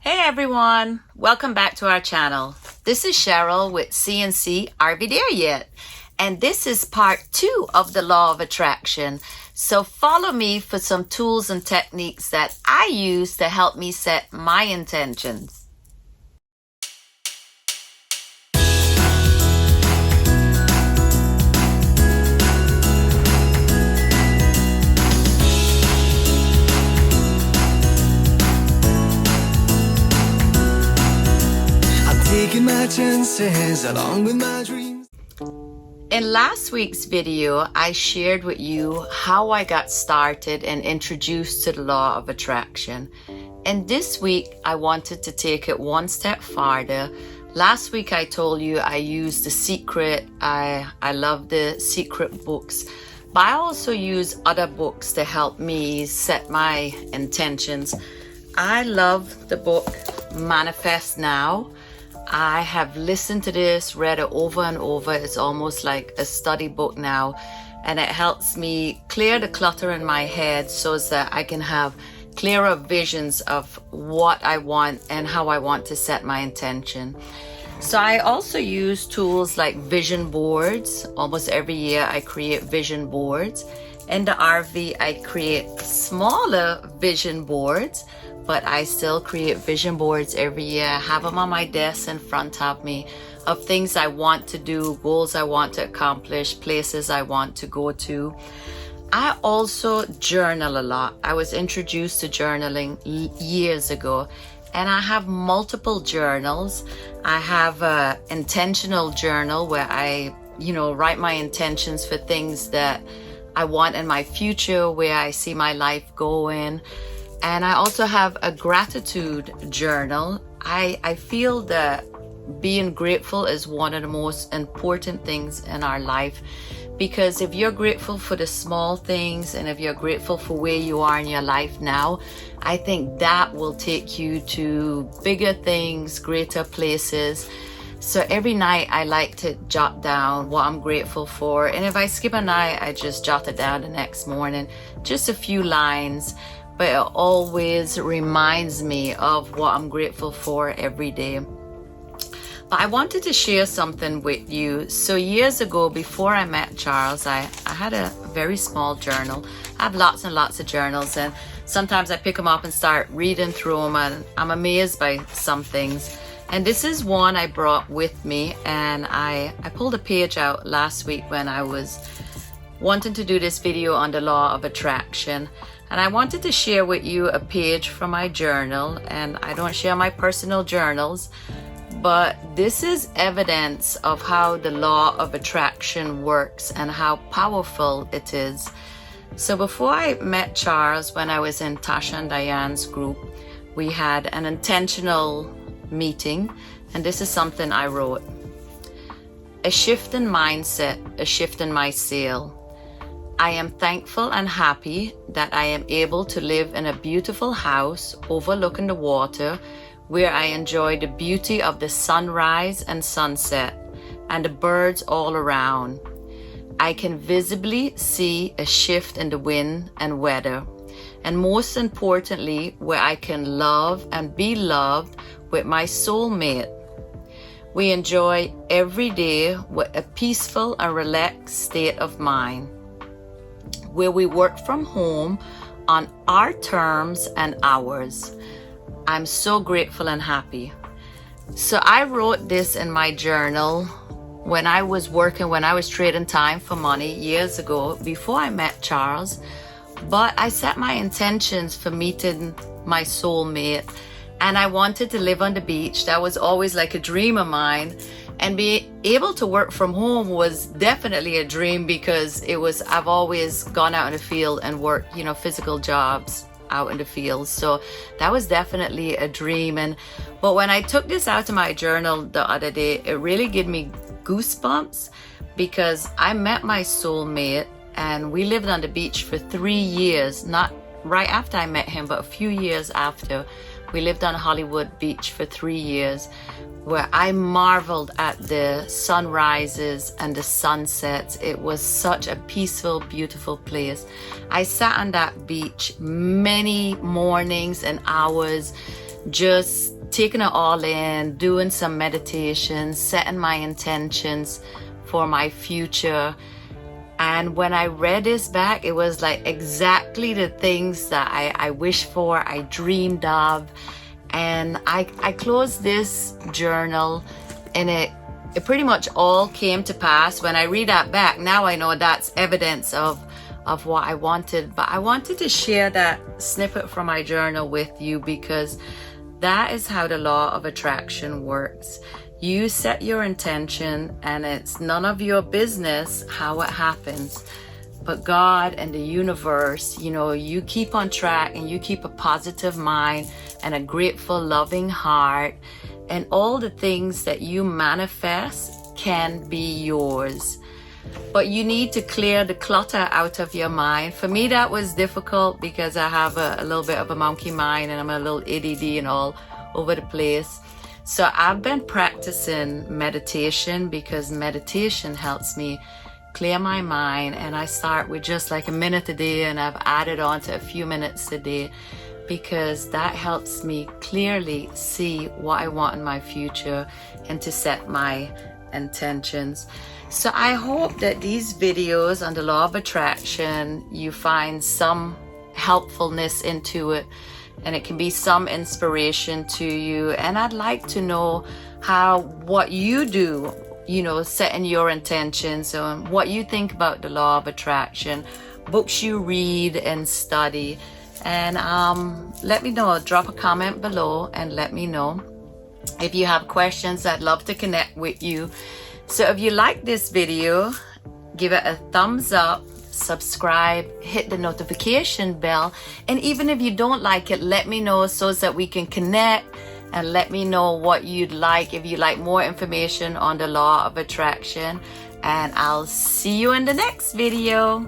Hey everyone, welcome back to our channel. This is Cheryl with CNC Are We There Yet? And this is part 2 of the Law of Attraction. So follow me for some tools and techniques that I use to help me set my intentions. Taking my chances along with my dreams. In last week's video, I shared with you how I got started and introduced to the law of attraction. And this week, I wanted to take it one step farther. Last week, I told you I used The Secret. I love the Secret books. But I also use other books to help me set my intentions. I love the book Manifest Now. I have listened to this, read it over and over. It's almost like a study book now, and it helps me clear the clutter in my head so that I can have clearer visions of what I want and how I want to set my intention. So I also use tools like vision boards. Almost every year I create vision boards. In the RV, I create smaller vision boards, but I still create vision boards every year. I have them on my desk in front of me of things I want to do, goals I want to accomplish, places I want to go to. I also journal a lot. I was introduced to journaling years ago, and I have multiple journals. I have an intentional journal where I, write my intentions for things that I want in my future, where I see my life going. And I also have a gratitude journal. I feel that being grateful is one of the most important things in our life, because if you're grateful for the small things and if you're grateful for where you are in your life now, I think that will take you to bigger things, greater places. So every night I like to jot down what I'm grateful for. And if I skip a night, I just jot it down the next morning, just a few lines. But it always reminds me of what I'm grateful for every day. But I wanted to share something with you. So years ago, before I met Charles, I had a very small journal. I have lots and lots of journals, and sometimes I pick them up and start reading through them, and I'm amazed by some things. And this is one I brought with me, and I pulled a page out last week when I was wanting to do this video on the law of attraction. And I wanted to share with you a page from my journal, and I don't share my personal journals, but this is evidence of how the law of attraction works and how powerful it is. So before I met Charles, when I was in Tasha and Diane's group, we had an intentional meeting, and this is something I wrote. A shift in mindset, a shift in my sail. I am thankful and happy that I am able to live in a beautiful house overlooking the water, where I enjoy the beauty of the sunrise and sunset and the birds all around. I can visibly see a shift in the wind and weather, and most importantly, where I can love and be loved with my soulmate. We enjoy every day with a peaceful and relaxed state of mind, where we work from home on our terms and ours. I'm so grateful and happy. So I wrote this in my journal when I was trading time for money years ago, before I met Charles. But I set my intentions for meeting my soulmate, and I wanted to live on the beach. That was always like a dream of mine. And be able to work from home was definitely a dream, because I've always gone out in the field and worked, physical jobs out in the field. So that was definitely a dream. But when I took this out of my journal the other day, it really gave me goosebumps, because I met my soulmate and we lived on the beach for 3 years, not right after I met him, but a few years after. We lived on Hollywood Beach for 3 years, where I marveled at the sunrises and the sunsets. It was such a peaceful, beautiful place. I sat on that beach many mornings and hours, just taking it all in, doing some meditation, setting my intentions for my future. And when I read this back, it was like exactly the things that I wished for, I dreamed of. And I closed this journal, and it pretty much all came to pass. When I read that back, now I know that's evidence of what I wanted. But I wanted to share that snippet from my journal with you, because that is how the law of attraction works. You set your intention, and it's none of your business how it happens. But God and the universe, you keep on track, and you keep a positive mind and a grateful, loving heart, and all the things that you manifest can be yours. But you need to clear the clutter out of your mind. For me, that was difficult because I have a little bit of a monkey mind, and I'm a little ADD and all over the place. So I've been practicing meditation, because meditation helps me clear my mind. And I start with just like a minute a day, and I've added on to a few minutes a day, because that helps me clearly see what I want in my future and to set my intentions. So I hope that these videos on the law of attraction, you find some helpfulness into it, and it can be some inspiration to you. And I'd like to know what you do, setting your intentions, and what you think about the law of attraction, books you read and study. And let me know. Drop a comment below and let me know. If you have questions, I'd love to connect with you. So if you like this video, give it a thumbs up, subscribe, hit the notification bell. And even if you don't like it, let me know so that we can connect, and let me know what you'd like, if you like more information on the law of attraction. And I'll see you in the next video.